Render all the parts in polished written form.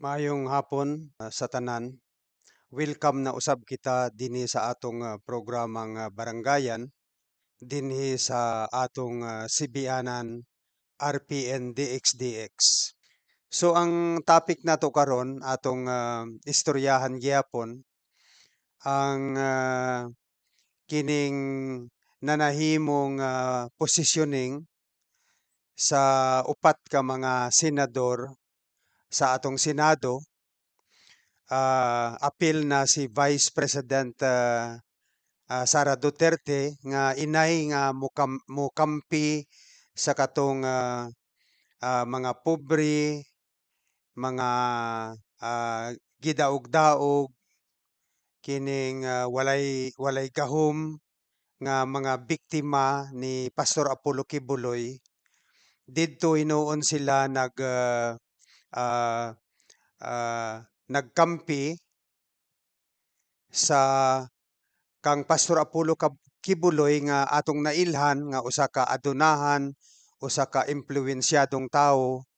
Maayong hapon sa tanan. Welcome na usab kita dinhi sa atong programang Baranggayan dinhi sa atong Sibianan RPN DXDX. So ang topic nato karon atong istoryahan gyapon ang kining nanahimong positioning sa upat ka mga senador sa atong Senado. Apil na si Vice President Sara Duterte nga inay nga mukampi sa katong mga pobre, mga gidaog-daog, kining walay walay gahom nga mga biktima ni Pastor Apollo Kibuloy. Didto hinuon sila ah, nagkampi sa kang Pastor Apollo Kibuloy nga atong nailhan nga usa ka adunahan, usa ka impluwensyadong tawo,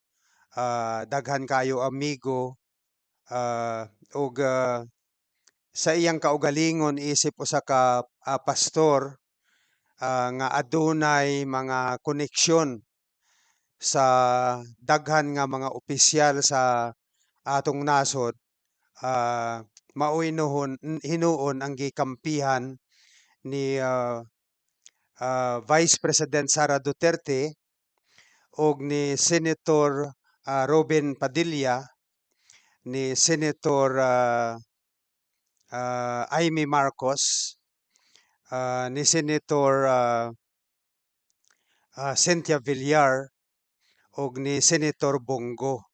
daghan kayo amigo, ug sa iyang kaugalingon isip usa ka pastor nga adunay mga koneksyon sa daghan nga mga opisyal sa atong nasod. Mao hinuon ang gikampihan ni Vice President Sara Duterte og ni Senator Robin Padilla, ni Senator Amy Marcos, ni Senator Cynthia Villar og ni Senator Bongo.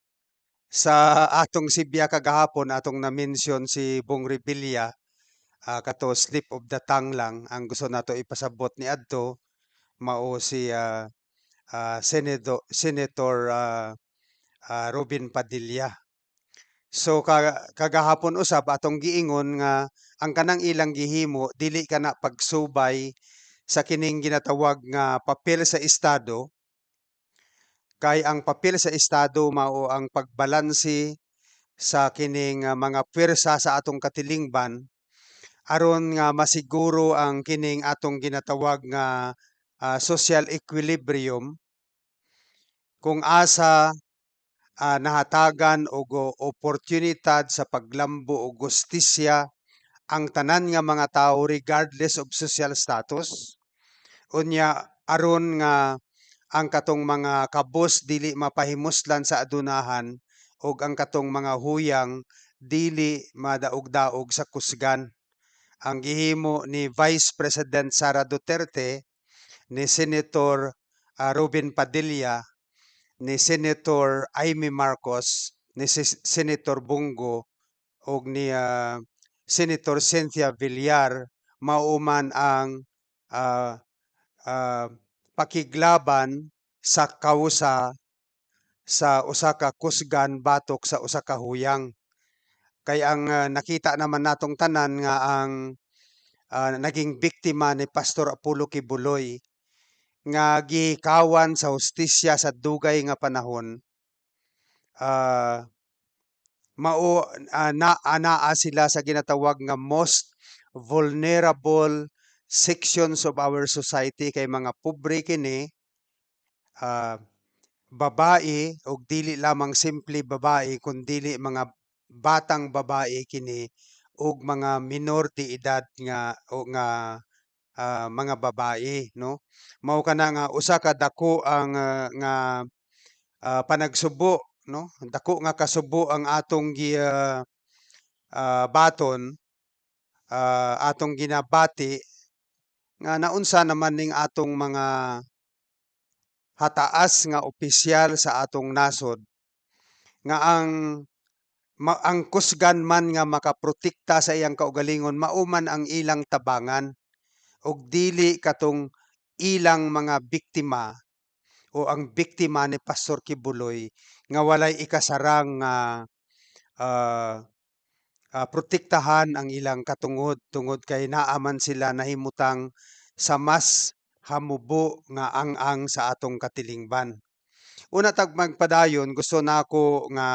Sa atong Sibya kagahapon atong na-mention si Bong Revilla, kato slip of the tongue lang ang gusto nato ipasabot ni adto mao si Senator Robin Padilla. So kagahapon usab atong giingon nga ang kanang ilang gihimo dili kana pagsubay sa kining ginatawag nga papel sa estado, kay ang papel sa estado mao ang pagbalanse sa kining mga pwersa sa atong katilingban aron nga masiguro ang kining atong ginatawag nga social equilibrium, kung asa nahatagan og oportunidad sa paglambo og gustisya ang tanan nga mga tawo regardless of social status. Unya aron nga ang katong mga kabus dili mapahimuslan sa adunahan ug ang katong mga huyang dili madaog-daog sa kusgan. Ang gihimo ni Vice President Sara Duterte, ni Senator Robin Padilla, ni Senator Amy Marcos, ni Senator Bongo ug ni Senator Cynthia Villar mauman ang ah, ah, pakiglaban sa kausa sa usa ka kusgan batok sa usa ka huyang. Kay ang nakita naman natong tanan nga ang naging biktima ni Pastor Apollo Kibuloy nga gikawan sa hustisya sa dugay nga panahon, ah, mao anaa sila sa ginatawag nga most vulnerable sections of our society, kay mga pobre kini, ah, babae ug dili lamang simple babae kundili mga batang babae kini ug mga minor de edad nga mga babae, no? Mao kana nga usa ka dako ang nga panagsubo, no? Dako nga kasubo ang atong baton, atong ginabati nga naunsa naman ning atong mga hataas nga opisyal sa atong nasod nga ang kusgan man nga makaprotekta sa iyang kaugalingon mauman ang ilang tabangan ug dili katong ilang mga biktima o ang biktima ni Pastor Kibuloy nga walay ikasarang ah, protektahan ang ilang katungod tungod kay naaman sila nahimutang sa mas hamubo nga ang sa atong katilingban. Una tag magpadayon gusto nako nga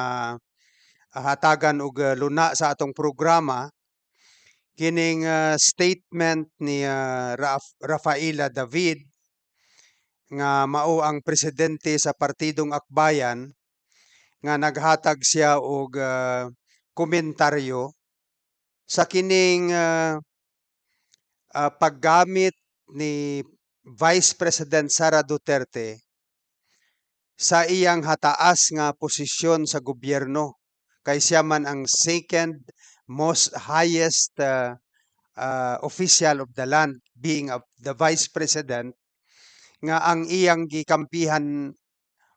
hatagan og luna sa atong programa kining statement ni Rafaela David nga mao ang presidente sa Partidong Akbayan nga naghatag siya og komentaryo sa kining paggamit ni Vice President Sara Duterte sa iyang hataas nga posisyon sa gobyerno kay siya man ang second most highest official of the land, being the vice president, nga ang iyang gikampihan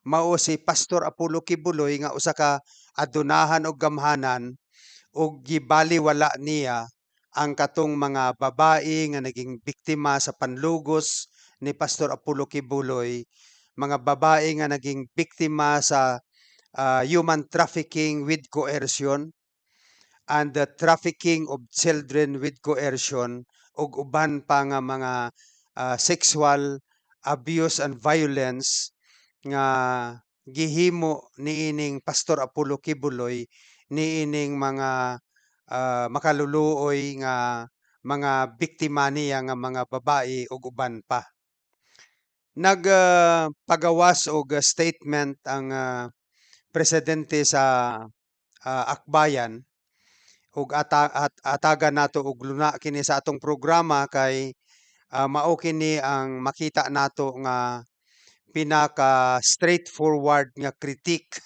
mao si Pastor Apollo Kibuloy nga usa ka adunahan og gamhanan ug gibaliwala niya ang katong mga babae nga naging biktima sa panlugos ni Pastor Apollo Kibuloy, mga babae nga naging biktima sa human trafficking with coercion and the trafficking of children with coercion ug uban pa nga mga sexual abuse and violence nga gihimo niining Pastor Apollo Kibuloy niining mga makaluluoy nga mga biktima niya nga mga babae ug uban pa. Nagpagawas og statement ang presidente sa Akbayan ug atagan nato og luna kini sa atong programa kay mao kini ang makita nato nga pinaka straightforward nga critique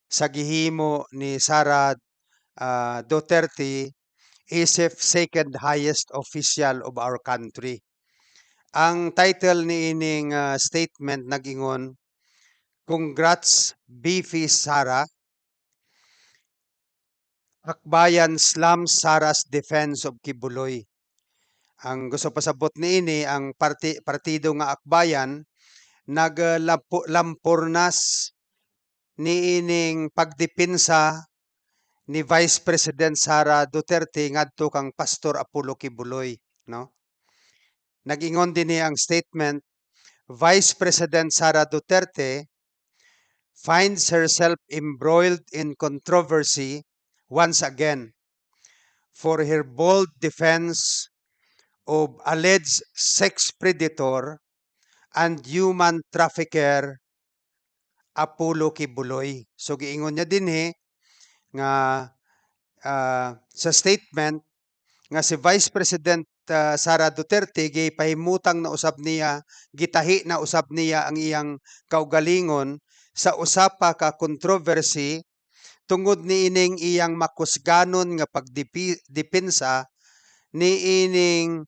sa gihimo ni Sara Duterte isip second highest official of our country. Ang title ni ining statement nagingon, "Congrats Beefy Sara, Akbayan slams Sara's defense of Kibuloy." Ang gusto pasabot niini ang partido nga Akbayan naglampornas niining pagdepensa ni Vice President Sara Duterte ngadto kang Pastor Apollo Kibuloy, no? Nagingon dinhi ang statement, Vice President Sara Duterte finds herself embroiled in controversy once again for her bold defense of alleged sex predator and human trafficker Apollo Kibuloy. So giingon niya dinhi nga sa statement nga si Vice President Sara Duterte gipahimutang na usab niya, gitahi na usab niya ang iyang kaugalingon sa usapa ka controversy tungod niining iyang makusganon nga pagdepensa niining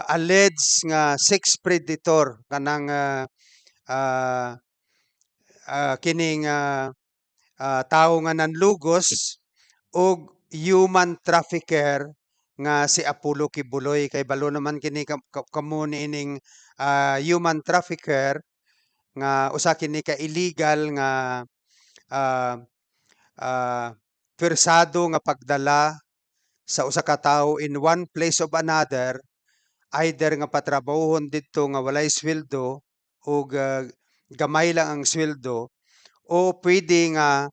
alleged nga sex predator kanang kining tawo nga nanlugos og human trafficker nga si Apollo Kibuloy kay balo naman kini kamo niining human trafficker nga usa kini ka illegal nga persado nga pagdala sa usa ka tawo in one place of another, either nga patrabahon didto nga walay sweldo o gamay lang ang sweldo, o pwede nga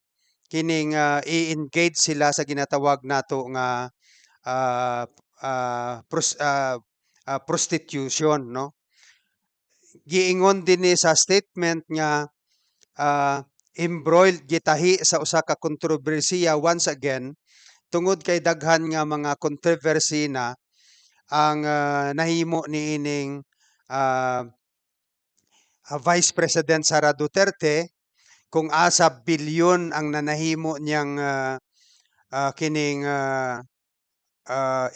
kining i-engage sila sa ginatawag nato nga prostitution, no? Giingon dinhi sa statement nga embroiled gitahi sa usa ka kontrobersiya once again tungod kay daghan nga mga controversy na ang nahimo niining Vice President Sara Duterte kung asa bilyon ang nanahimo niyang kining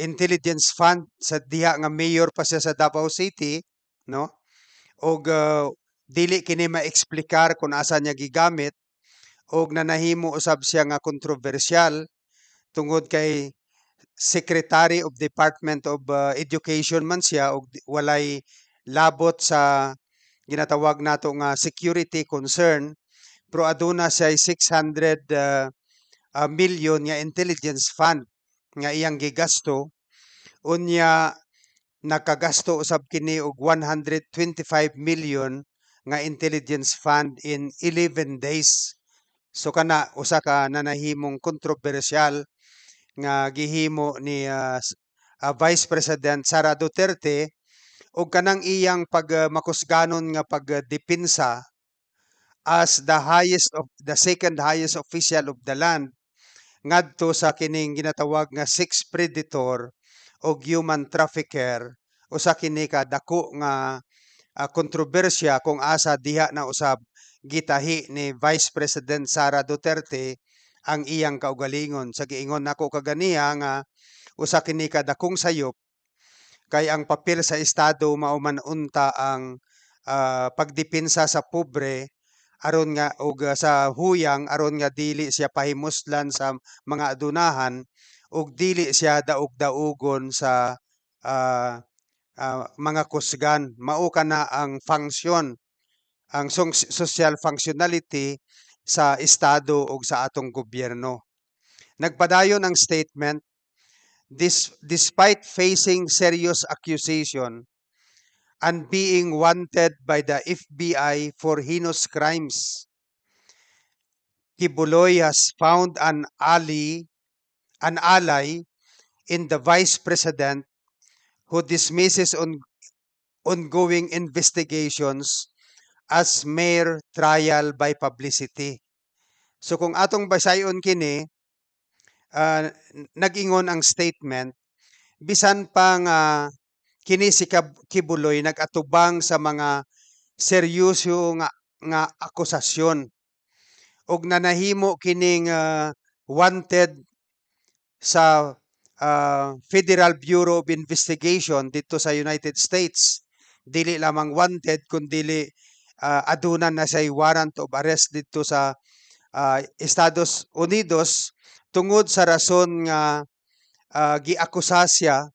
intelligence fund sa diha nga mayor pa siya sa Davao City, no? Og dili kini maeksplikar kung asa niya gigamit og nanahimo usab siya nga kontrobersyal tungod kay Secretary of Department of Education man siya og walay labot sa ginatawag nato nga security concern, pero aduna siya 600 million nga intelligence fund nga iyang gigasto, unya nakagasto usab kini og 125 million nga intelligence fund in 11 days. So kana usa ka nanahimong kontrobersyal nga gihimo ni Vice President Sara Duterte ug kanang iyang makusganon nga pagdepensa as the second highest official of the land ngadto sa kining ginatawag nga sex predator o human trafficker. Usa kini ka dako nga kontrobersya kung asa diha na usab gitahi ni Vice President Sara Duterte ang iyang kaugalingon. Sa giingon nako kaganiya nga usa kini ka dakong sayop kay ang papel sa estado mao man unta ang pagdepensa sa pobre aron nga og sa huyang aron nga dili siya pahimuslan sa mga adunahan ug dili siya daog-daogon sa mga kusgan. Mao kana ang function, ang social functionality sa estado ug sa atong gobyerno. Nagpadayon ang statement, despite facing serious accusation and being wanted by the FBI for heinous crimes, Kibuloy has found an ally in the Vice President who dismisses ongoing investigations as mere trial by publicity. So kung atong basayon kini, nag-ingon ang statement, bisan pa nga kini si Kibuloy nag-atubang sa mga seryoso nga akusasyon ug nanahimo kining wanted sa Federal Bureau of Investigation dito sa United States. Dili lamang wanted kundi adunan na say warrant of arrest dito sa Estados Unidos tungod sa rason nga giakusa siya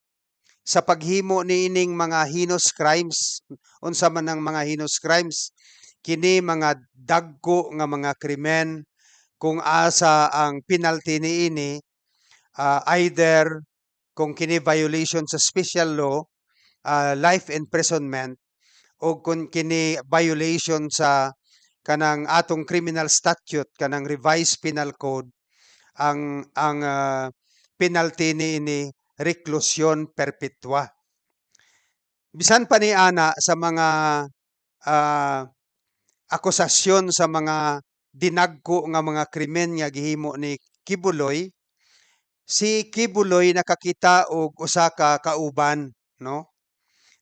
sa paghimo niining mga heinous crimes. Unsa man ang mga heinous crimes? Kini mga dagko nga mga krimen kung asa ang penalty niini either kung kini violation sa special law, life imprisonment, o kung kini violation sa kanang atong criminal statute, kanang revised penal code, ang penalty niini reclusion perpetua. Bisan pa ni ana sa mga akusasyon sa mga dinagko nga mga krimen nga gihimo ni Kibuloy, si Kibuloy nakakita og usa ka kauban, no?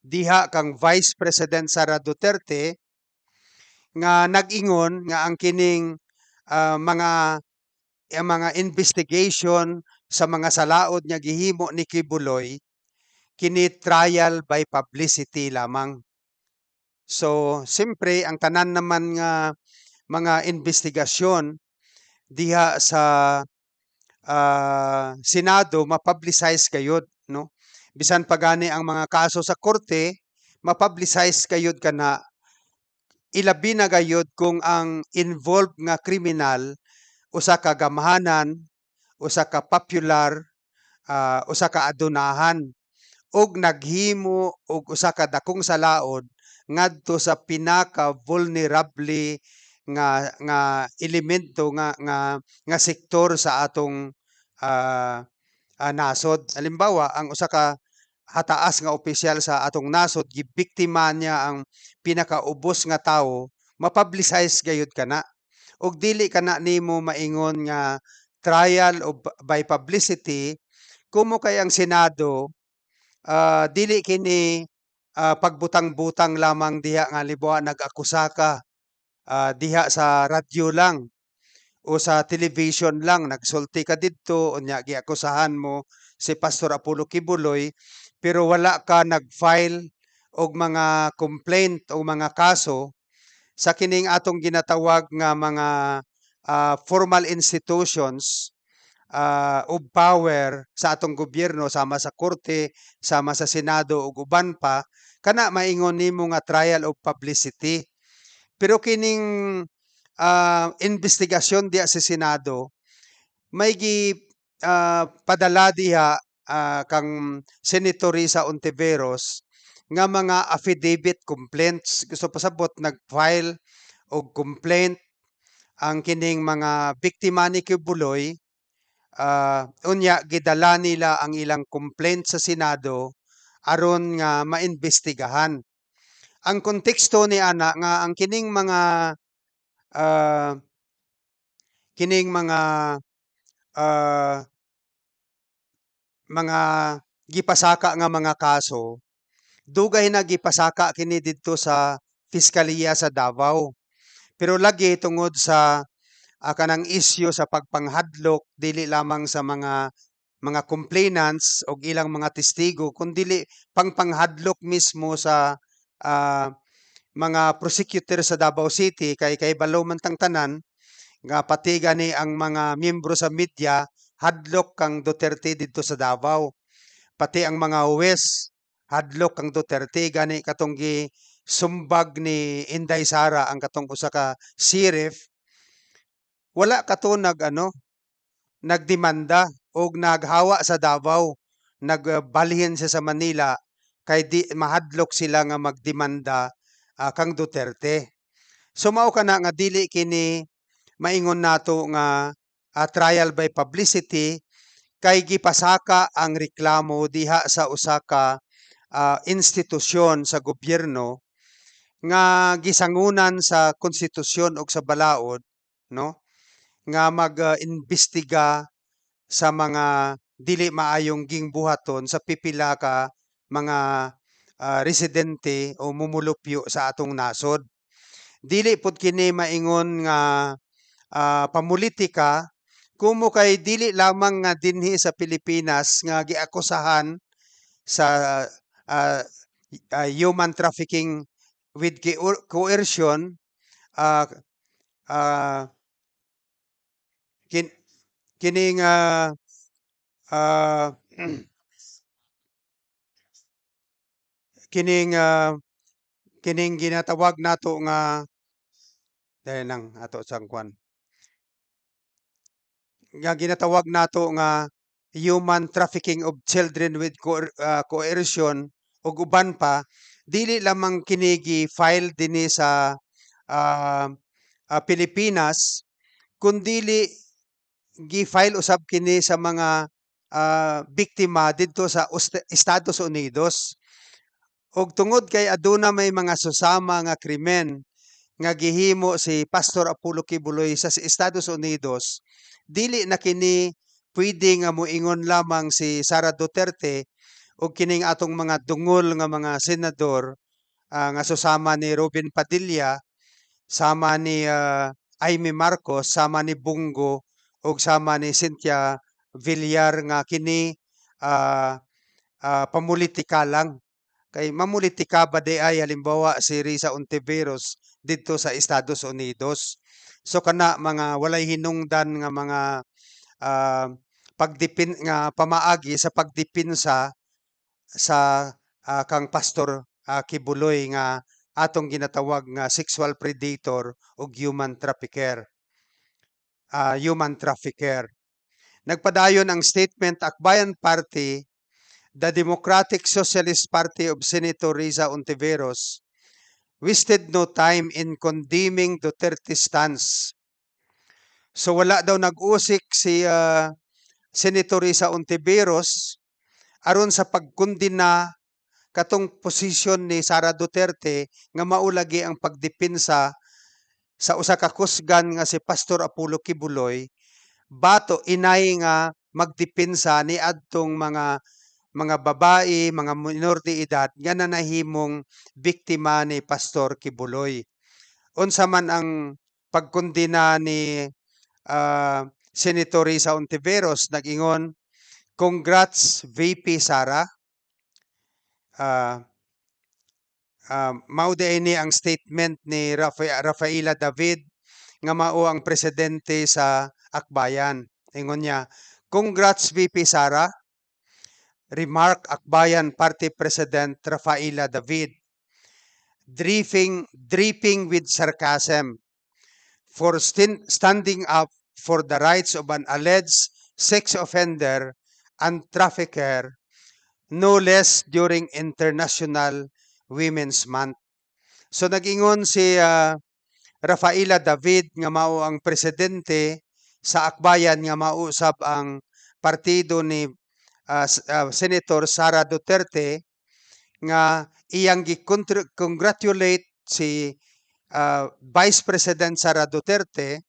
Diha kang Vice President Sara Duterte nga nag-ingon nga ang kining mga investigation sa mga salaod nga gihimo ni Kibuloy kini trial by publicity lamang. So, siyempre ang tanan naman nga mga investigasyon diha sa Senado mapublicize kayod, no? Bisan pa gani ang mga kaso sa korte mapublicize kayod kana, ilabi na gayud kung ang involved nga kriminal usa ka gamhanan, usa ka popular, usa ka adunahan ug naghimo og usa ka dakong salaod ngadto sa pinaka vulnerable nga elemento nga sektor sa atong nasod. Halimbawa, ang usa ka hataas nga opisyal sa atong nasod gibiktima niya ang pinakaubos nga tawo, mapublicize gayud kana. Ug dili kana nimo maingon nga trial of by publicity kumo kay ang Senado dili kini pagbutang-butang lamang diha nga libuha nag-akusa ka diha sa radyo lang o sa television lang nagsulti ka didto unya giakusahan mo si Pastor Apollo Kibuloy pero wala ka nag-file og mga complaint o mga kaso sa kining atong ginatawag nga mga formal institutions of power sa atong gobyerno sama sa korte, sama sa Senado ug uban pa kana maingon nimo nga trial of publicity. Pero kining investigasyon diha sa Senado may padala diha kang Senator Risa Ontiveros nga mga affidavit complaints. Gusto pasabot nag-file og complaint ang kining mga biktima ni Kibuloy, unya gidala nila ang ilang complaint sa Senado aron nga maimbestigahan. Ang konteksto ni ana nga ang ah, kining ah, mga gipasaka nga mga kaso, dugay na gipasaka kini didto sa Piskaliya sa Davao. Pero lagi tungod sa kanang isyu sa pagpanghadlok dili lamang sa mga complainants o ilang mga testigo kundi pangpanghadlok mismo sa ah, mga prosecutor sa Davao City kay balaw man tang tanan nga pati gani ang mga miyembro sa media hadlok kang Duterte didto sa Davao. Pati ang mga huwes hadlok kang Duterte gani katong sumbag ni Inday Sara ang katong usa ka sheriff, wala kato nagdemanda o naghawa sa Davao, nagbalhin siya sa Manila kay di mahadlok sila nga magdemanda kang Duterte. So mao kana nga dili kini maingon nato nga trial by publicity kay gipasaka ang reklamo diha sa usa ka institusyon sa gobyerno nga gisangunan sa konstitusyon ug sa balaod, no, nga mag-imbestiga sa mga dili maayong gingbuhaton sa pipila ka mga residente o mumulupyo sa atong nasod. Dili pud kini maingon nga pamulitika kumo kay dili lamang nga dinhi sa Pilipinas nga giakusahan sa ah, human trafficking with coercion, ah, ah, kin, kining ah, kining kining ginatawag nato nga dahil nang ato sang kwan nga ginatawag nato nga human trafficking of children with coercion ug uban pa dili lamang kini gi-file dinhi sa ah, Pilipinas kundili gi-file usab kini sa mga biktima didto sa Estados Unidos. Og tungod kay aduna may mga susama nga krimen nga gihimo si Pastor Apollo Kibuloy sa Estados Unidos, dili na kini pwede nga moingon lamang si Sara Duterte o kining atong mga dungol nga mga senador nga susama ni Robin Padilla, sama ni Amy Marcos, sama ni Bungo ug sama ni Cynthia Villar nga kini ah, pamulitika lang. Kay mamulitika ba di ay halimbawa si Risa Ontiveros dito sa Estados Unidos. So kana mga walay hinungdan nga mga ah, nga pamaagi sa pagdipinsa sa kang Pastor Kibuloy nga atong ginatawag nga sexual predator o human trafficker. Nagpadayon ang statement Akbayan Party, the Democratic Socialist Party of Senator Riza Ontiveros wasted no time in condemning Duterte's stance. So wala daw nag-usik si Senator Riza Ontiveros aron sa pagkundina katong posisyon ni Sara Duterte nga maulagi ang pagdepensa sa usa ka kusgan nga si Pastor Apollo Kibuloy bato inay nga magdepensa ni adtong mga babae, mga minor de edad nga nanahimong biktima ni Pastor Kibuloy. Unsa man ang pagkondena ni Senator Risa Ontiveros nag-ingon, "Congrats VP Sara." Mao ini ang statement ni Rafaela David nga mao ang presidente sa Akbayan. Ingon niya, "Congrats VP Sara." Remark Akbayan Party President Rafaela David, dripping with sarcasm for standing up for the rights of an alleged sex offender and trafficker, no less during International Women's Month. So nag-ingon si Rafaela David nga mao ang presidente sa akbayan nga mausab ang partido ni Senator Sara Duterte nga iyang congratulate si Vice President Sara Duterte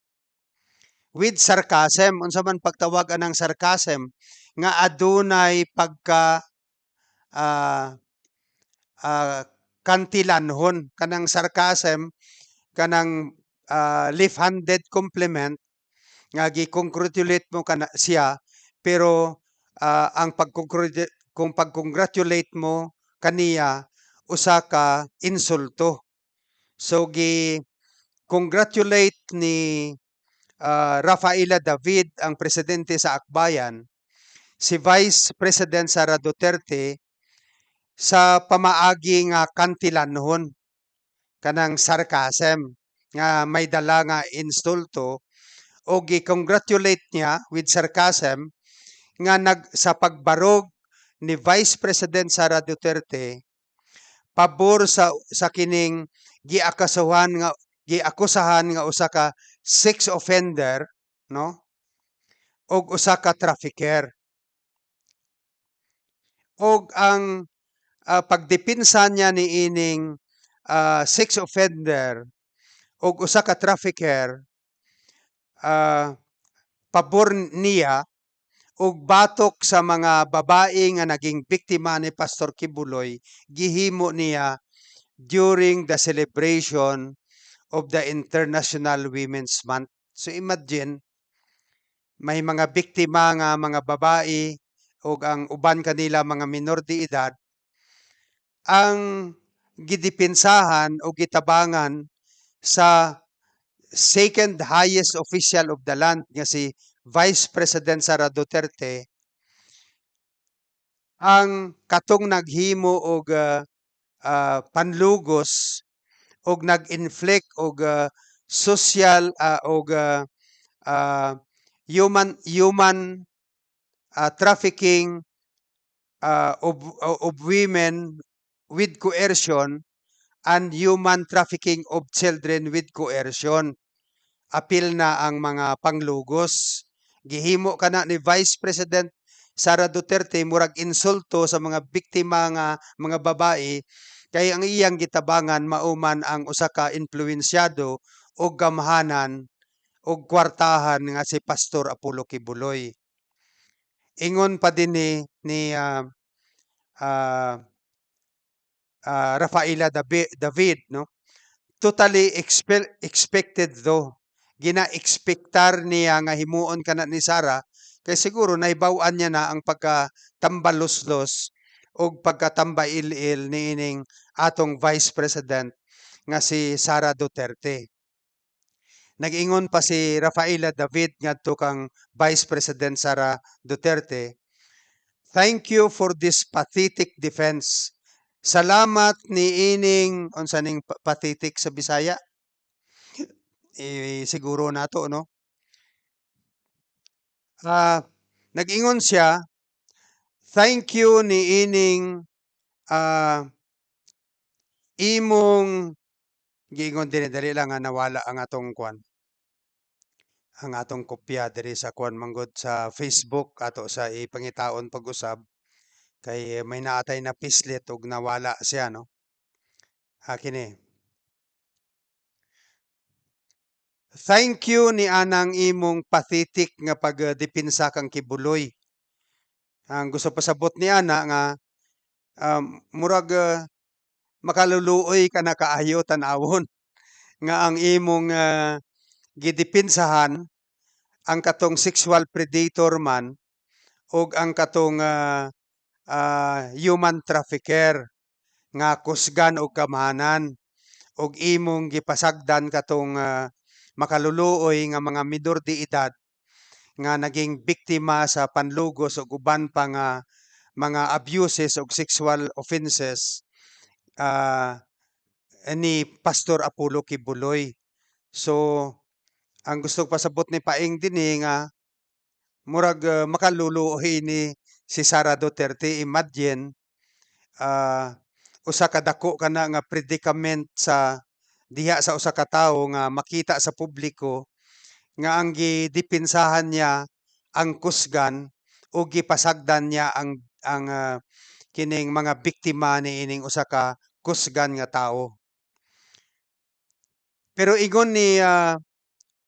with sarcasm. Unsa man pagtawag anang sarcasm nga adunay pagka ah, kantilanhon kanang sarcasm kanang left-handed compliment nga gi-congratulate mo kana siya pero ang kung pag-congratulate mo kaniya usa ka insulto. So congratulate ni Rafaela David ang presidente sa akbayan si Vice President Sara Duterte sa pamaagi nga kantilanhon kanang sarcasm nga may dala nga insulto o gi-congratulate niya with sarcasm nga sa pagbarog ni Vice President Sara Duterte pabor sa kining giakusahan nga usa ka sex offender, no, og usa ka trafficker. Og ang pagdepensa niya ni ining sex offender og usa ka trafficker, pabor niya og batok sa mga babae nga naging biktima ni Pastor Kibuloy, gihimo niya during the celebration of the International Women's Month. So imagine, may mga biktima nga mga babae o ang uban kanila mga minor de edad ang gidepensahan o gitabangan sa second highest official of the land nga si Vice President Sara Duterte ang katong naghimo og panlugos og nag-inflict og social og human trafficking of women with coercion and human trafficking of children with coercion. Apil na ang mga panglugos. Gihimo kana ni Vice President Sara Duterte murag insulto sa mga biktima nga mga babae kay ang iyang gitabangan mauman ang usa ka influensyado o gamhanan o kwartahan nga si Pastor Apollo Kibuloy. Ingon pa din ni Rafaela David, no? Totally expected though. Gina-expectar niya nga himuon kana ni Sara kay siguro naibaw-an niya na ang pagkatambalos-los o pagkatambail-il ni ining atong Vice President nga si Sara Duterte. Nag-ingon pa si Rafaela David ngadto kang Vice President Sara Duterte, "Thank you for this pathetic defense. Salamat ni ining unsa ning pathetic sa Bisaya? Siguro nato no. Nag-ingon siya, thank you ni ining imong giingon din dali lang nga nawala ang atong kwan. Ang atong kopya diri sa kwan manggod sa Facebook ato sa ipangitaon pag-usab kay may naatay na pislet ug nawala siya no. Kini. Thank you ni anang imong pathetic nga pagdepensa kang Kibuloy. Ang gusto pasabot ni ana nga murag makaluluoy ka na kaayo tan-awon nga ang imong gidepensahan ang katong sexual predator man og ang katong human trafficker nga kusgan og kamahanan og imong gipasagdan katong makaluluoy nga mga minor de edad nga naging biktima sa panlugos ug uban pa nga mga abuses ug sexual offenses ni Pastor Apollo Kibuloy. So ang gusto pasabot ni Paeng dinhi nga murag makaluluoy ni si Sara Duterte. Imagine usa ka dako kana nga predicament sa diha sa usa ka tawo nga makita sa publiko nga ang gidipinsahan niya ang kusgan o gipasagdan niya ang kining mga biktima niining usa ka kusgan nga tawo. Pero ingon ni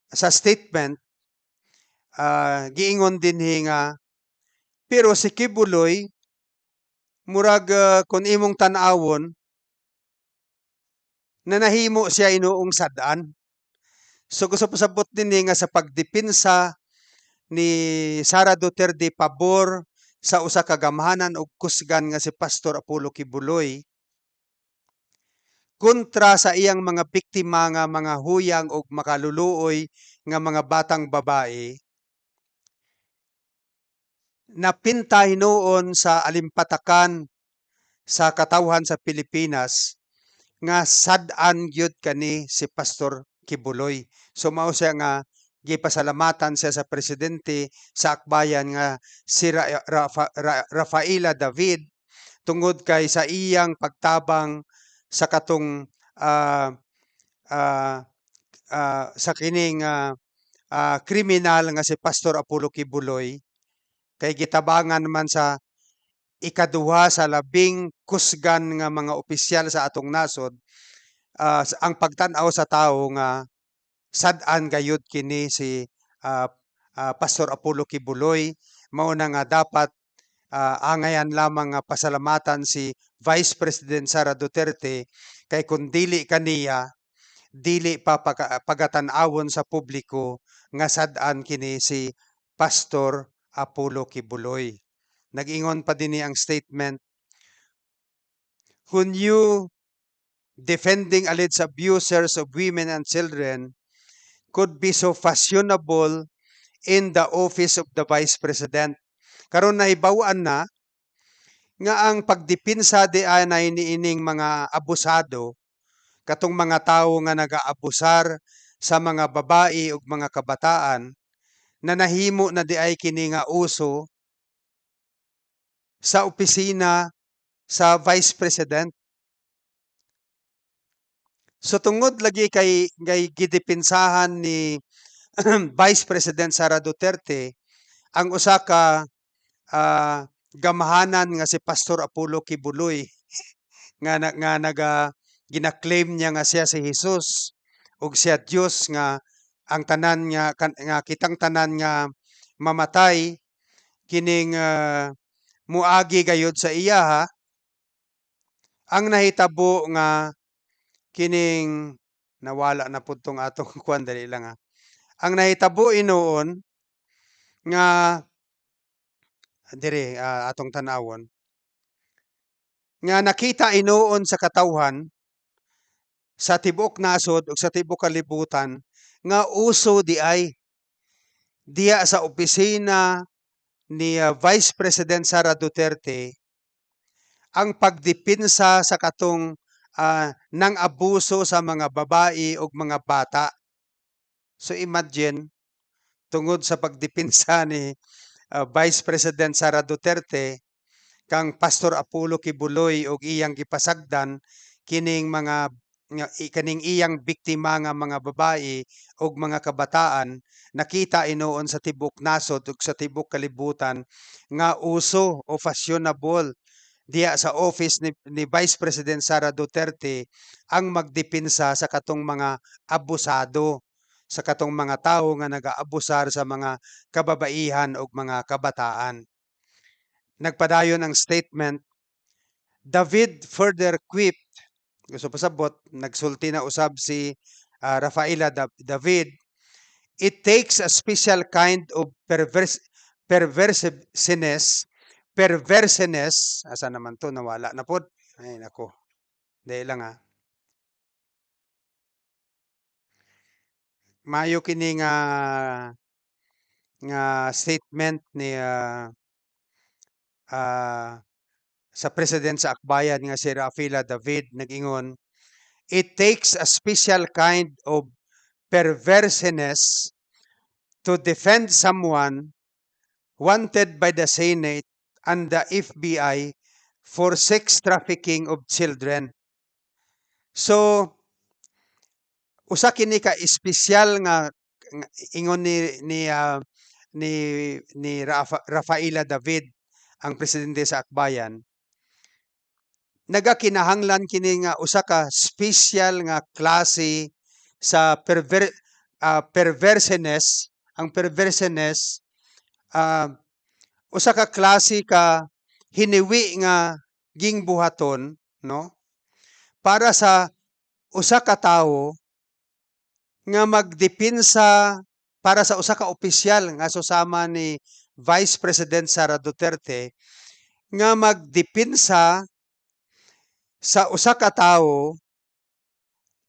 sa statement, giingon dinhi nga pero si Kibuloy murag kung imong tan-awon nanahimo siya inuong sad-an. So gusto pasabot dinhi nga sa pagdepensa ni Sara Duterte pabor sa usa ka gamhanan og kusgan nga si Pastor Apollo Kibuloy kontra sa iyang mga biktima nga mga huyang ug makaluluoy nga mga batang babae napinta hinuon sa alimpatakan sa katawhan sa Pilipinas nga sad-an gyud kani si Pastor Kibuloy. So mao siya nga gipasalamatan siya sa presidente sa akbayan nga si Rafaela David tungod kay sa iyang pagtabang sa katong ah, ah, sa kining kriminal nga si Pastor Apollo Kibuloy kay gitabangan man sa ikaduha sa labing kusgan nga mga opisyal sa atong nasod ang pagtan-aw sa tawo nga sad-an gayud kini si ah, Pastor Apollo Kibuloy mao na nga dapat angayan lamang nga pasalamatan si Vice President Sara Duterte kay kung dili kaniya dili pa pagatan-awon sa publiko nga sad-an kini si Pastor Apollo Kibuloy. Nag-ingon pa dinhi ang statement, who knew defending alleged abusers of women and children could be so fashionable in the office of the Vice President. Karon nahibaw-an na nga ang pagdipinsa di anay niining mga abusado, katong mga tawo nga nagaabusar sa mga babae ug mga kabataan, na nahimo na di ay kini nga uso sa opisina sa Vice President. So tungod lagi kay gidipinsahan ni Vice President Sara Duterte ang usa ka gamhanan nga si Pastor Apollo Kibuloy nga gina-claim niya nga siya si Jesus ug siya Dios nga ang tanan nga kitang tanan nga mamatay kining muagi gayud sa iya ha. Ang nahitabo nga kining nawala na pud tong atong kuan dali lang ha. Ang nahitabo inoon nga dire atong tan-awon nga nakita inoon sa katawhan sa tibuok nasod ug sa tibuok kalibutan nga uso di ay diya sa opisina ni Vice President Sara Duterte ang pagdipinsa sa katong nang abuso sa mga babae ug mga bata. So imagine tungod sa pagdipinsa ni Vice President Sara Duterte kang Pastor Apollo Kibuloy og iyang gipasagdan kining mga kaning iyang biktima nga mga babae ug mga kabataan nakita inoon sa tibok nasod ug sa tibok kalibutan nga uso o fashionable diya sa office ni Vice President Sara Duterte ang magdepensa sa katong mga abusado sa katong mga tawo nga nagaabusar sa mga kababaihan ug mga kabataan. Nagpadayon ang statement, David further quipped, gusto pasabot, nagsulti na usab si Rafaela David, it takes a special kind of perverseness, asa naman to, nawala na pod. Ay, nako. Dahil lang ha. Mayo kini nga statement ni sa president sa akbayan nga si Rafaela David nag-ingon, it takes a special kind of perverseness to defend someone wanted by the Senate and the FBI for sex trafficking of children. So, usa kini ka espesyal nga ingon ni Rafaela David, ang presidente sa Akbayan, nagakinahanglan kini nga usa ka special nga klase sa perverseness. Ang perverseness, usa ka klase ka hiniwi nga gingbuhaton, no, para sa usa ka tawo nga magdepensa para sa usa ka opisyal nga susama ni Vice President Sara Duterte nga magdepensa sa usa ka tawo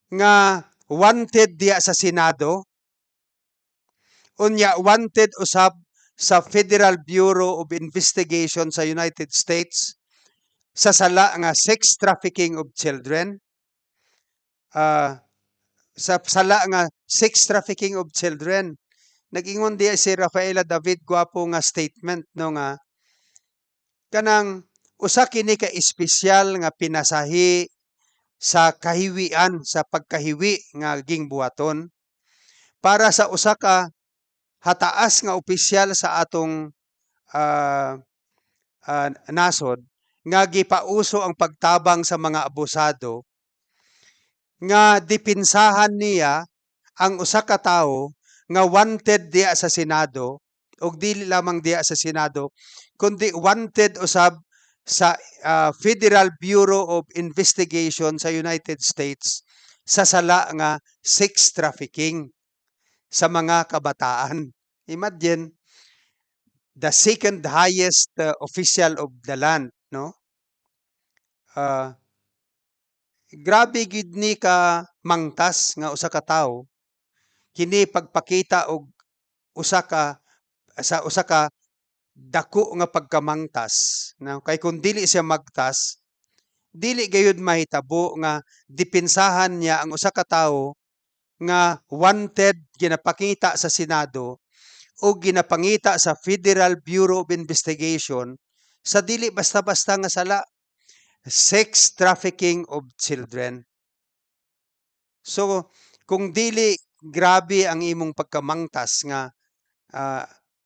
nga wanted diya sa Senado, unya wanted usab sa Federal Bureau of Investigation sa United States sa sala nga sex trafficking of children. Sa sala nga sex trafficking of children. Nag-ingon diya si Rafaela David gwapo nga statement, no, nga kanang usa kini ka espesyal nga pinasahi sa kahiwian, sa pagkahiwi nga gingbuhaton para sa usa ka hataas nga opisyal sa atong nasod nga gipauso ang pagtabang sa mga abusado, nga dipinsahan niya ang usa ka tawo nga wanted diya sa Senado, ug dili lamang diya sa Senado kundi wanted usab sa Federal Bureau of Investigation sa United States sa sala nga sex trafficking sa mga kabataan. Imagine, the second highest official of the land, no? Grabe gid ni ka mangtas nga usa ka tawo kini pagpakita og usa ka dako nga pagkamangtas, no? Kay kung dili siya magtas, dili gayud mahitabo nga depensahan niya ang usa ka tawo nga wanted ginapakita sa Senado o ginapangita sa Federal Bureau of Investigation sa dili basta-basta nga sala, sex trafficking of children. So kung dili grabe ang imong pagkamangtas nga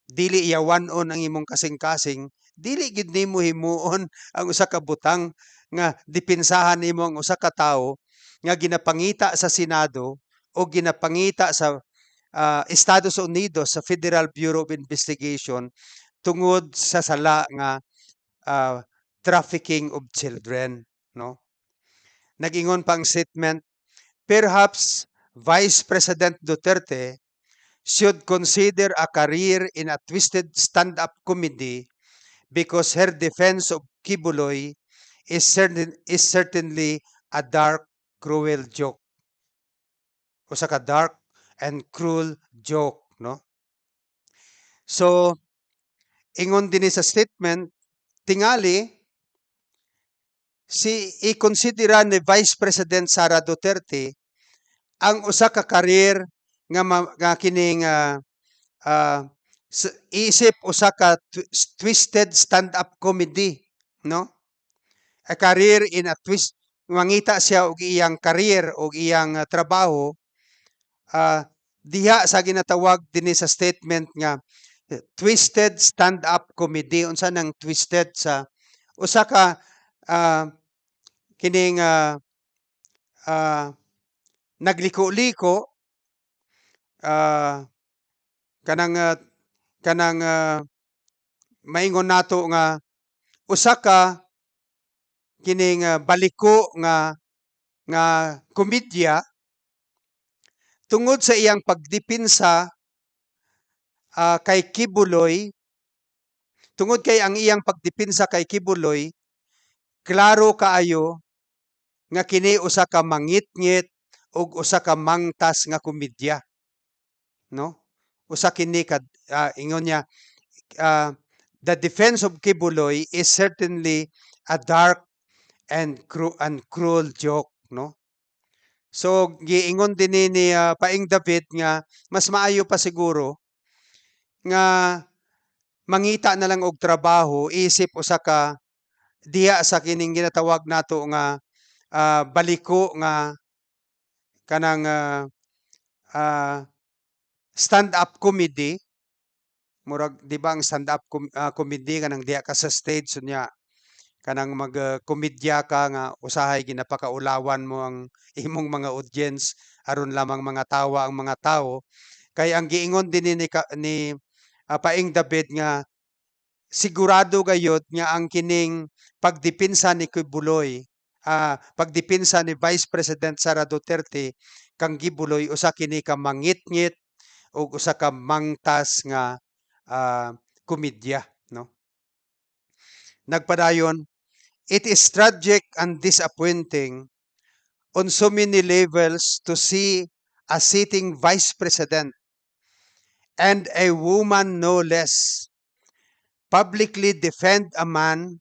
dili yawanon ang imong kasing-kasing, dili gid nimo himuon ang usa ka butang nga depensahan nimo ang usa ka tawo nga ginapangita sa Senado o ginapangita sa Estados Unidos sa Federal Bureau of Investigation tungod sa sala nga trafficking of children, no? Nag-ingon pang statement, perhaps Vice President Duterte should consider a career in a twisted stand-up comedy because her defense of Kibuloy is certainly a dark, cruel joke. Usa ka dark and cruel joke, no? So, ingon din sa statement, tingali, i-considera ni Vice President Sara Duterte ang usa ka career nga kining isip usa ka twisted stand-up comedy, no? A career in a twist, mangita siya og iyang career og iyang trabaho diha sa ginatawag dinhi sa statement nga twisted stand-up comedy. Unsa nang twisted? Sa usa ka kining nagliko-liko, kanang maingon nato nga usa ka kining baliko nga komedya tungod sa iyang pagdepensa kay Kibuloy. Tungod kay ang iyang pagdepensa kay Kibuloy, klaro kaayo nga kini usa ka mangit-ngit ug usa ka mangtas nga komedya, no? Usa kini ka ingon niya, the defense of Kibuloy is certainly a dark and cruel joke, no? So giingon din ni Paing David nga mas maayo pa siguro nga mangita na lang og trabaho isip usa ka diha sa kining ginatawag nato nga baliko nga kanang stand-up comedy. Murag, di ba ang stand-up comedy kanang diya ka sa stage niya, kanang komedya ka nga usahay ginapakaulawan mo ang imong mga audience aron lamang mga tawa ang mga tao. Kay ang giingon din ni Paing David nga sigurado gayud nga ang kining pagdepensa ni Kibuloy, pagdepensa ni Vice President Sara Duterte kang Gibuloy usa kini ka mangitngit o usa ka mangtas nga komedya, no? Nagpadayon, it is tragic and disappointing on so many levels to see a sitting vice president and a woman no less publicly defend a man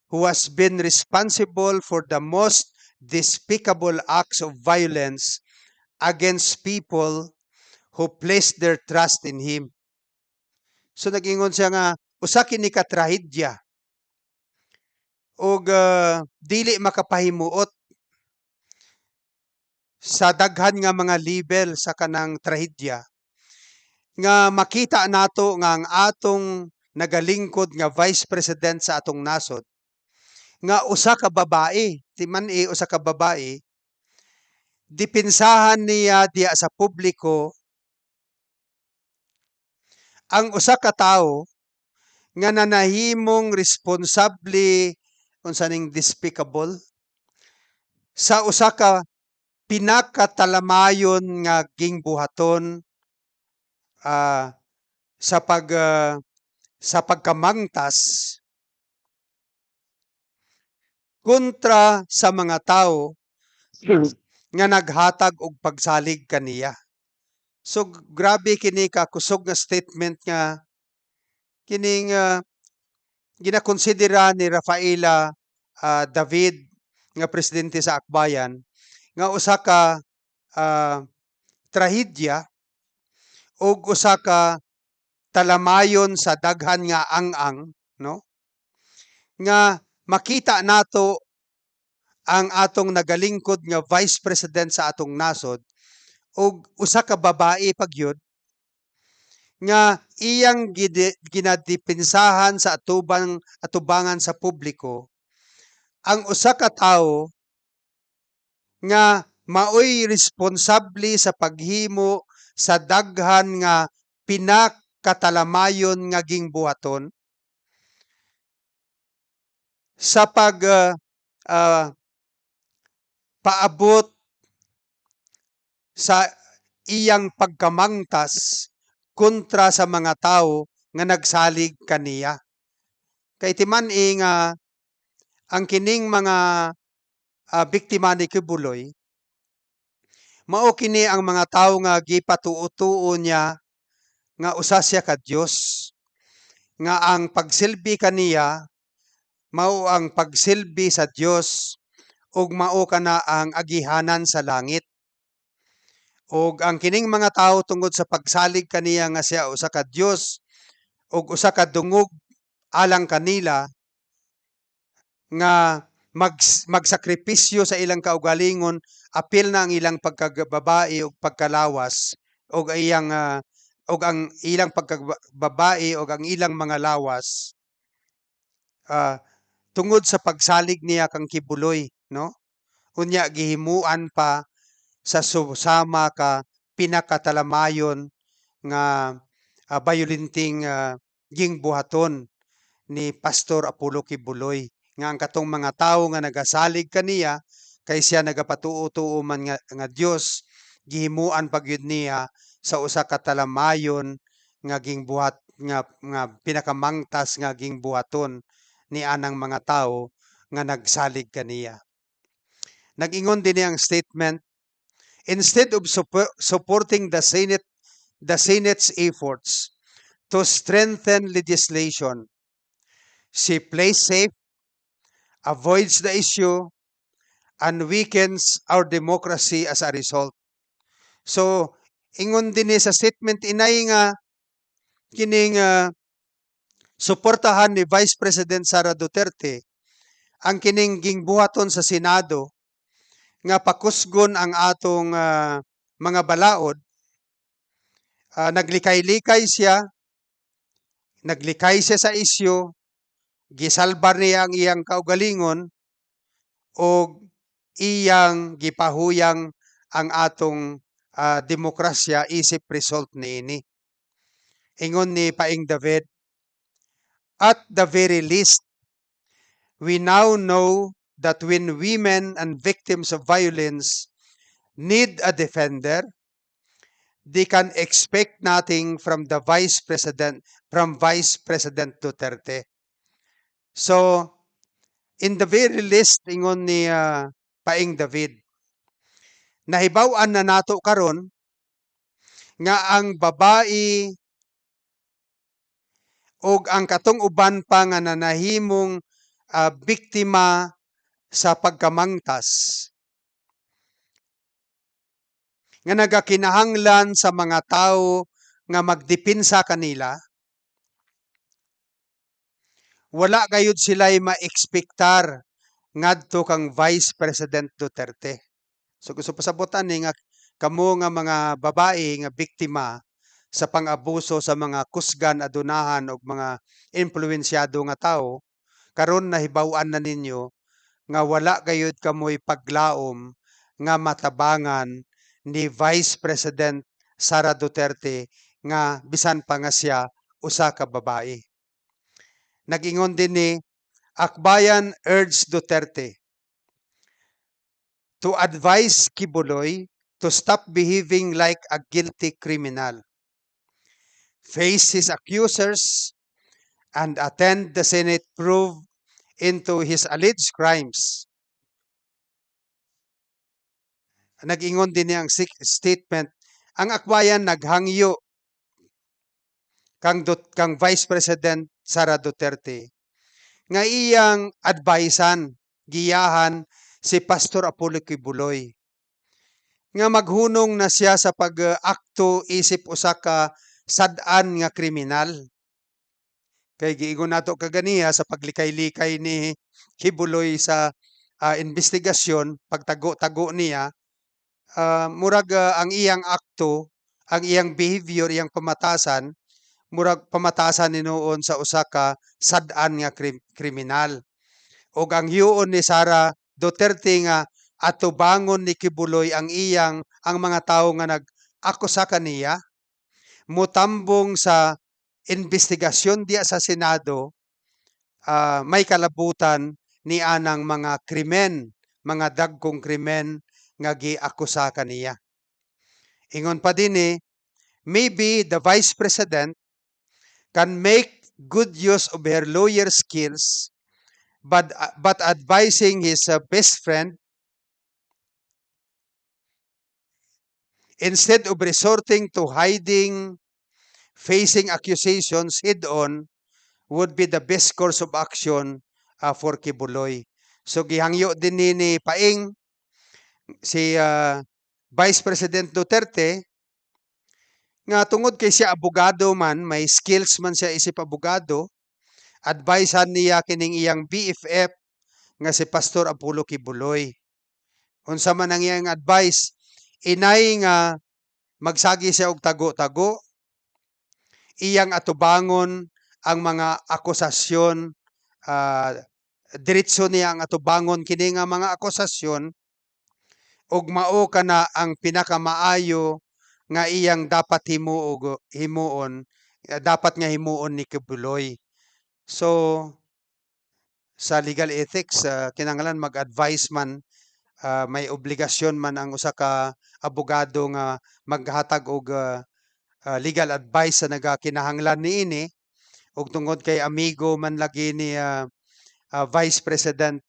who has been responsible for the most despicable acts of violence against people who placed their trust in him. So nag-ingon siya nga usa kini ka trahedya ug dili makapahimuot sa daghan nga mga level sa kanang trahedya nga makita nato nga ang atong nagalingkod nga vice president sa atong nasod nga usa ka babae, timan-i usa ka babae, dipinsahan niya diya sa publiko ang usa ka tawo nga nanahimong responsable unsa ning despicable sa usa ka pinakatalamayon nga gingbuhaton sa sa pagkamangtas kontra sa mga tawo nga naghatag og pagsalig kaniya. So grabe kini ka kusog nga statement nga kining ginakonsidera ni Rafaela David nga presidente sa Akbayan nga usa ka trahedya o usa ka talamayon sa daghan nga ang-ang, no? Nga makita nato ang atong nagalingkod nga vice president sa atong nasod og usa ka babae pagyud nga iyang ginadipinsahan sa atubangan sa publiko ang usa ka tawo nga maoy responsable sa paghimo sa daghan nga pinakatalamayon nga gingbuhaton sa paabot sa iyang pagkamangtas kontra sa mga tawo nga nagsalig kaniya. Kay timan-i nga ang kining mga biktima ni Kibuloy mao kini ang mga tawo nga gipatuo-tuo niya nga usa siya ka Dios, nga ang pagsilbi kaniya mao ang pagsilbi sa Dios ug mao kana ang agihanan sa langit. Og ang kining mga tawo tungod sa pagsalig kaniya nga siya usa ka Dios ug usa ka dungog alang kanila nga magsakripisyo sa ilang kaugalingon apil na ang ilang pagkababae ug pagkalawas ug iyang ug ang ilang pagkababae ug ang ilang mga lawas tungod sa pagsalig niya kang Kibuloy, no? Unya gihimuan pa sa susama ka pinakatalamayon nga bayulinting gingbuhaton ni Pastor Apollo Kibuloy nga ang katong mga tawo nga nagasalig kaniya kay siya nagapatuo-tuo man nga Dios gihimuan pagyud niya sa usa ka talamayon nga gingbuhat nga pinakamangtas nga gingbuhaton ni anang mga tawo nga nagsalig kaniya. Nag-ingon din ang statement, instead of supporting the Senate's efforts to strengthen legislation, she plays safe, avoids the issue, and weakens our democracy as a result. So, ingon din sa statement inay nga kining suportahan ni Vice President Sara Duterte ang kining gingbuhaton sa Senado nga pakusgon ang atong mga balaod naglikay siya sa isyu, gisalbar niya ang iyang kaugalingon, o iyang gipahuyang ang atong demokrasya isip result niini. Ingon ni Paing David, at the very least, we now know that when women and victims of violence need a defender, they can expect nothing from Vice President Duterte. So, in the very least, ingon ni Paing David, nahibaw-an na nato karon nga ang babae o ang katong uban pa nga nanahimong biktima sa pagkamangtas nga nagakinahanglan sa mga tao nga magdepensa kanila, wala gayud sila'y maekspektar ngadto kang Vice President Duterte. So gusto pasabutan ni nga kamo nga mga babae nga biktima sa pang-abuso sa mga kusgan, adunahan og mga influensyado nga tao, karon nahibaw-an na ninyo nga wala gayud kamoy paglaom nga matabangan ni Vice President Sara Duterte nga bisan pa nga siya usa ka babae. Nag-ingon din ni Akbayan urged Duterte to advise Kibuloy to stop behaving like a guilty criminal, face his accusers, and attend the Senate probe into his alleged crimes. Nag-ingon din niyang statement, ang akbayan naghangyo kang Vice President Sara Duterte nga iyang advisean, giyahan si Pastor Apollo Kibuloy nga maghunong na siya sa pag-akto isip usa ka sad-an nga kriminal. Kay giingon nato kaganiya sa paglikay-likay ni Kibuloy sa investigasyon, pagtago-tago niya, murag ang iyang akto, ang iyang behavior, iyang pamatasan, murag pamatasan ni noon sa usa ka sad-an nga kriminal. Og ang hiuon ni Sara Duterte nga atubangon ni Kibuloy ang mga tawo nga nag-akusa kaniya, mutambong sa investigasyon diya sa Senado, may kalabutan ni anang mga krimen, mga dagkong krimen nga giakusa kaniya. Ingon pa din maybe the Vice President can make good use of her lawyer skills, but advising his best friend instead of resorting to hiding, facing accusations head-on would be the best course of action for Kibuloy. So gihangyo din ni Paing si Vice President Duterte nga tungod kay siya abogado man, may skills man siya isip abogado, advisean niya kining iyang BFF nga si Pastor Apollo Kibuloy. Unsa man ang iyang advice, inay nga magsagi siya og tago-tago, iyang atubangon ang mga akusasyon, diretso niya ang atubangon kini nga mga akusasyon, ug mao kana ang pinakamaayo nga iyang dapat himuon ni Kibuloy. So sa legal ethics, kinahanglan mag-advise man, may obligasyon man ang usa ka abogado nga maghatag og legal advice sa nagakinahanglan niini, ug tungod kay amigo man lagi ni Vice President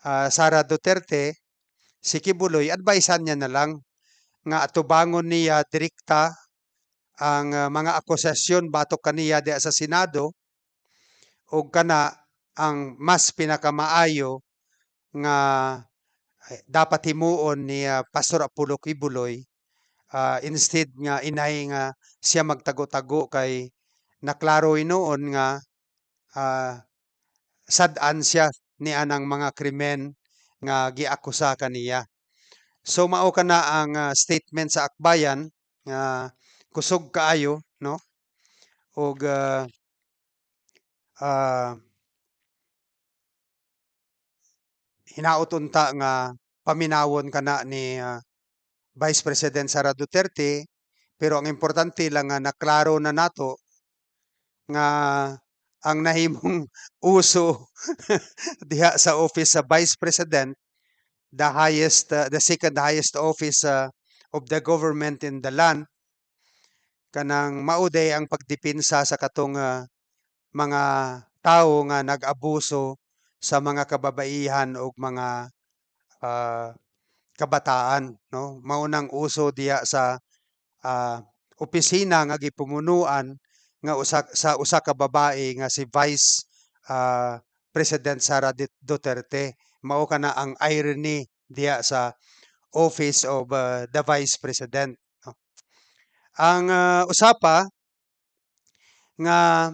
Sara Duterte, si Kibuloy advisean niya na lang nga atubangon niya direkta ang mga akusasyon batok kaniya diya sa Senado, ug kana ang mas pinakamaayo nga dapat himuon ni Pastor Apollo Kibuloy, instead nga inay nga siya magtago-tago kay naklaro noon nga sad-an siya ni anang mga krimen nga giakusa kaniya. So mao kana ang statement sa akbayan nga kusog kaayo, no? Og ah, hinaot unta nga paminawon kana ni Vice President Sara Duterte, pero ang importante lang nga naklaro na nato nga ang nahimong uso diha sa office sa Vice President, the highest, the second highest office of the government in the land, kanang mauday ang pagdepensa sa katong mga tao nga nag-abuso sa mga kababaihan o mga ah, kabataan, no? Maunang uso diya sa ah, opisina nga gipumunuan nga sa usa ka babae nga si Vice ah, President Sara Duterte. Mao kana ang irony diya sa office of the Vice President, no? Ang usapa nga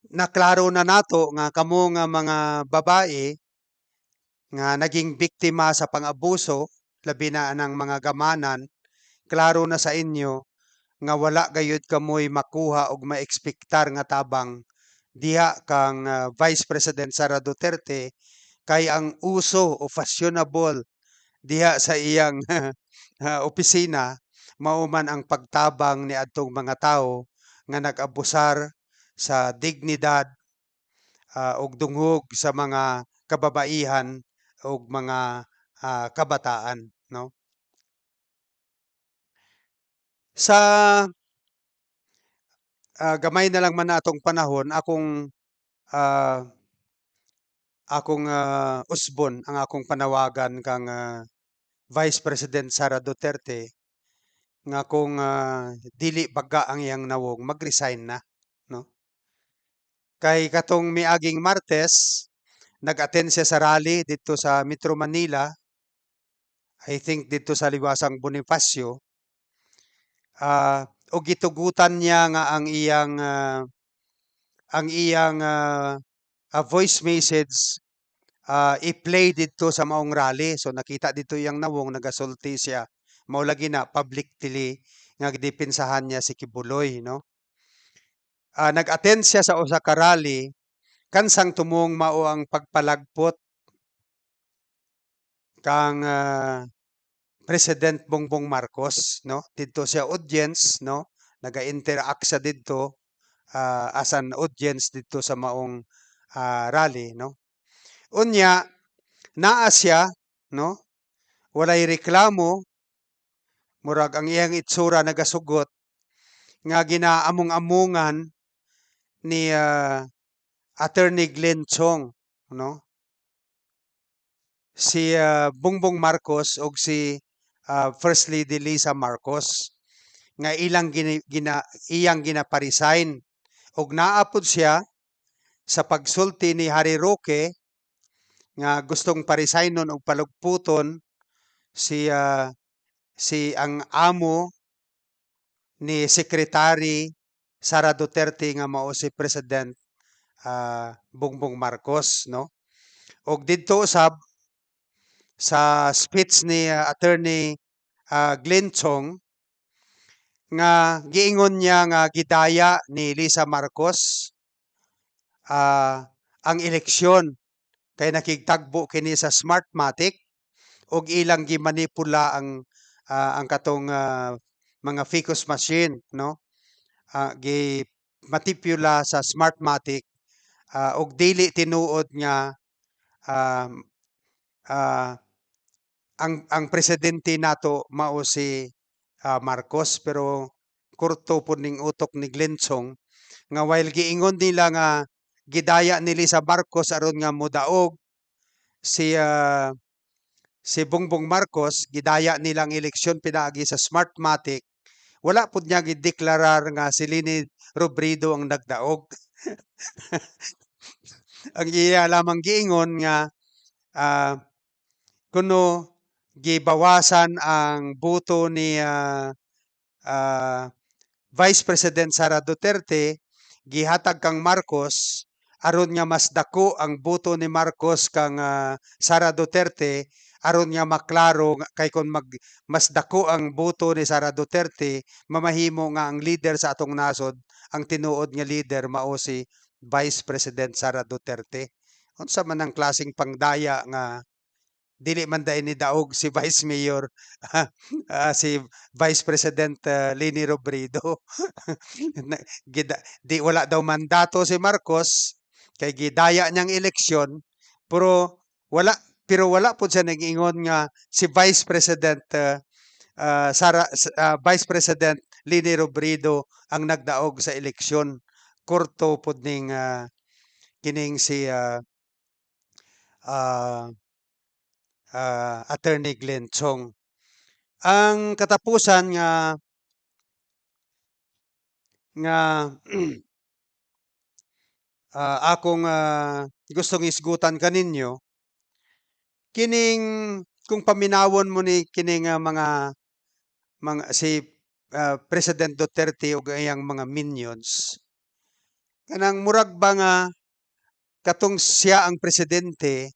naklaro na nato nga kamo nga mga babae nga naging biktima sa pang-abuso, labi na ng mga gamanan, klaro na sa inyo nga wala gayud kamoy makuha og maekspektar nga tabang diha kang Vice President Sara Duterte, kay ang uso o fashionable diha sa iyang opisina mao man ang pagtabang ni adtong mga tawo nga nag-abusar sa dignidad ug dungog sa mga kababaihan ug mga kabataan, no? Sa gamay na lang man natong panahon, ah, usbon ang akong panawagan kang Vice President Sara Duterte nga kung dili baga ang iyang nawong mag-resign na, no? Kay katong miaging Martes nag-attend siya sa rally dito sa Metro Manila, I think dito sa Liwasang Bonifacio, o gitugutan niya nga ang iyang voice message i-play dito sa maong rally. So nakita dito yang nawong nagasulti siya. Mao lagi na publicly nga gidipinsahan niya si Kibuloy, no? Nag-attend siya sa usa ka rally, kansang tumong mao ang pagpalagpot kang President Bongbong Marcos, no? Dito siya audience, no? Naga-interact siya dito as an audience dito sa maong rally, no? Unya naa siya, no? Walay reklamo, murag ang iyang itsura nagasugot nga ginaamong-amungan ni Attorney Glenn Chong, no? Si Bongbong Marcos ug si First Lady Lisa Marcos nga iyang ginaparesign ug naapod siya sa pagsulti ni Harry Roque nga gustong paresignon og palugputon si ang amo ni Secretary Sara Duterte nga mao si President Bongbong Marcos, no? Og didto usab sa speech ni Attorney Glenn Chong nga giingon niya nga gidaya ni Lisa Marcos ang eleksyon kay nakigtagbo kini sa Smartmatic og ilang gimanipula ang katong mga ficus machine, no? Gi matipula sa Smartmatic og dili tinuod nga um, ah, ang presidente nato mao si Marcos, pero kurto po ning utok ni Glenchong nga while giingon nila nga gidaya nili sa Marcos aron nga modaog si si Bongbong Marcos, gidaya nilang eleksyon pinaagi sa Smartmatic, wala pud niya gideklarar nga si Leni Robredo ang nagdaog. Ang iya lamang giingon nga ah, kuno gibawasan ang boto ni ah, Vice President Sara Duterte, gihatag kang Marcos aron nga mas dako ang boto ni Marcos kang Sara Duterte aron nga maklaro kay kung mas dako ang boto ni Sara Duterte, mamahimo nga ang leader sa atong nasod, ang tinuod nga leader mao si Vice President Sara Duterte. Unsa man ang klaseng pangdaya nga dili man day ni daog si Vice Mayor si Vice President Leni Robredo. Di wala daw mandato si Marcos kay gidaya niyang eleksyon pero wala po siya nag-ingon nga si Vice President Vice President Leni Robredo ang nagdaog sa eleksyon. Kurto pod ning kining si uh, Attorney Glenn Chong. Ang katapusan nga akong gustong isgutan kaninyo kining kung paminawon mo ni kining mga si President Duterte ug iyang mga minions kanang murag ba nga katong siya ang presidente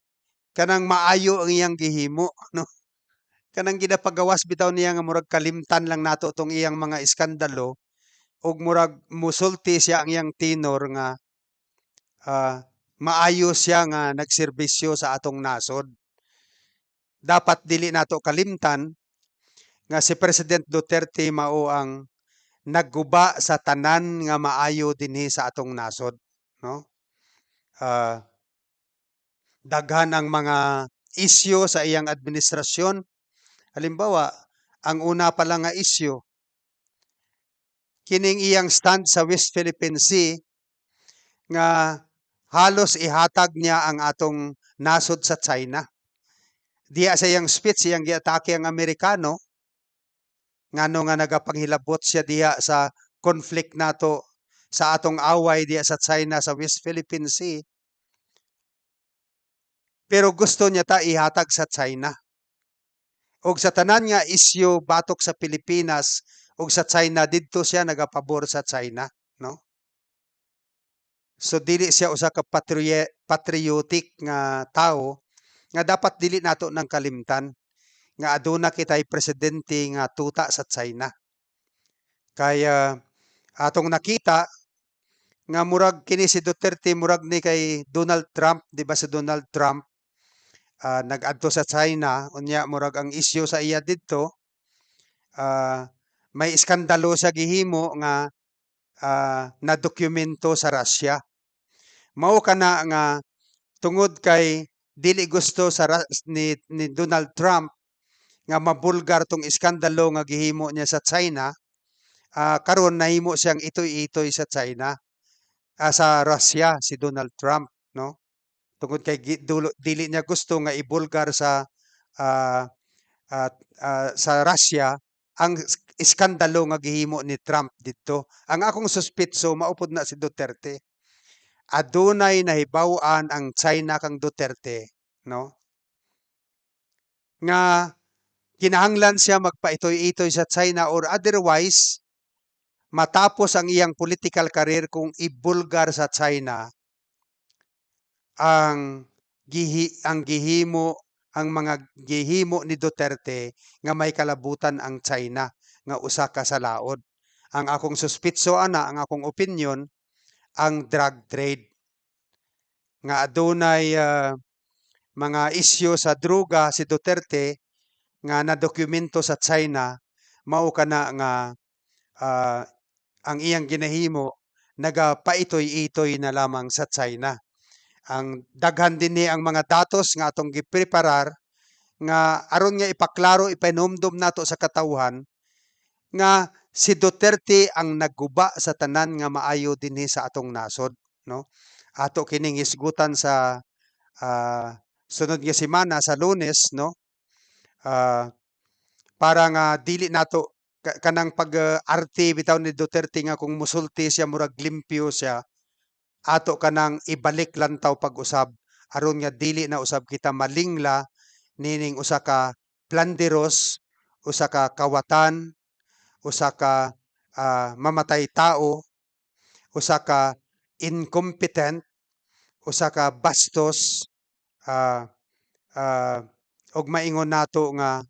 kanang maayo ang iyang gihimo no kanang ginapagawas bitaw niya nga murag kalimtan lang nato tong iyang mga iskandalo ug murag musulti siya ang iyang tenor nga maayo siya nga nagserbisyo sa atong nasod. Dapat dili nato kalimtan nga si President Duterte mao ang nagguba sa tanan nga maayo dinhi sa atong nasod, no? Daghan ang mga isyu sa iyang administrasyon. Halimbawa, ang una pa lang nga isyu kining iyang stand sa West Philippine Sea nga halos ihatag niya ang atong nasod sa China. Diya sa iyang speech, iyang giatake ang Amerikano, ngano nga nagapanghilabot siya diya sa conflict nato sa atong away diya sa China sa West Philippine Sea. Pero gusto niya ta ihatag sa China. Og sa tanan nga isyu batok sa Pilipinas ug sa China didto siya nagapabor sa China, no? So dili siya usa ka patriotic nga tao nga dapat dili nato nang kalimtan nga aduna kitay presidente nga tuta sa China. Kaya atong nakita nga murag kini si Duterte murag ni kay Donald Trump, di ba si Donald Trump nag-adto sa China unya murag ang isyu sa iya didto may iskandalo sa gihimo nga na dokumento sa Russia. Mao kana nga tungod kay dili gusto ni Donald Trump nga mabulgar tong iskandalo nga gihimo niya sa China, karon nahimo siyang itoy-itoy sa China, sa Russia si Donald Trump, no? Tungod kay dili niya gusto nga ibulgar ah, sa Russia ang iskandalo nga gihimo ni Trump didto. Ang akong suspitso maupod na si Duterte. Adunay nahibaw-an ang China kang Duterte, no? Nga kinahanglan siya magpaitoy-itoy sa China or otherwise matapos ang iyang political career kung ibulgar sa China ang mga gihimo ni Duterte nga may kalabutan ang China nga usa ka sa laod. Ang akong suspitso ang akong opinion ang drug trade nga adunay mga isyu sa droga si Duterte nga nadokumento sa China mao kana nga ang iyang ginahimo nagapaitoy-itoy na lamang sa China. Ang daghan dinhi ang mga datos nga atong gipreparar nga aron nga ipaklaro ipahinumdom nato sa katawhan nga si Duterte ang nagguba sa tanan nga maayo dinhi sa atong nasod, no? Ato kining hisgutan sa sunod nga semana sa Lunes, no? Para nga dili nato kanang pag-arte bitaw ni Duterte nga kung musulti siya murag limpyo siya ato kanang ibalik lantaw pag-usab aron nga dili na usab kita malingla nining usa ka planderos, usa ka kawatan, usa ka mamatay tao, usa ka incompetent, usa ka bastos, uh, uh, ug maingon nato nga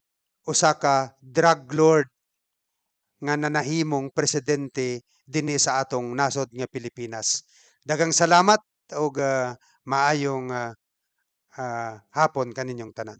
usa ka drug lord nga nanahimong presidente dinhi sa atong nasod nga Pilipinas. Daghang salamat ug maayong hapon kaninyong tanan.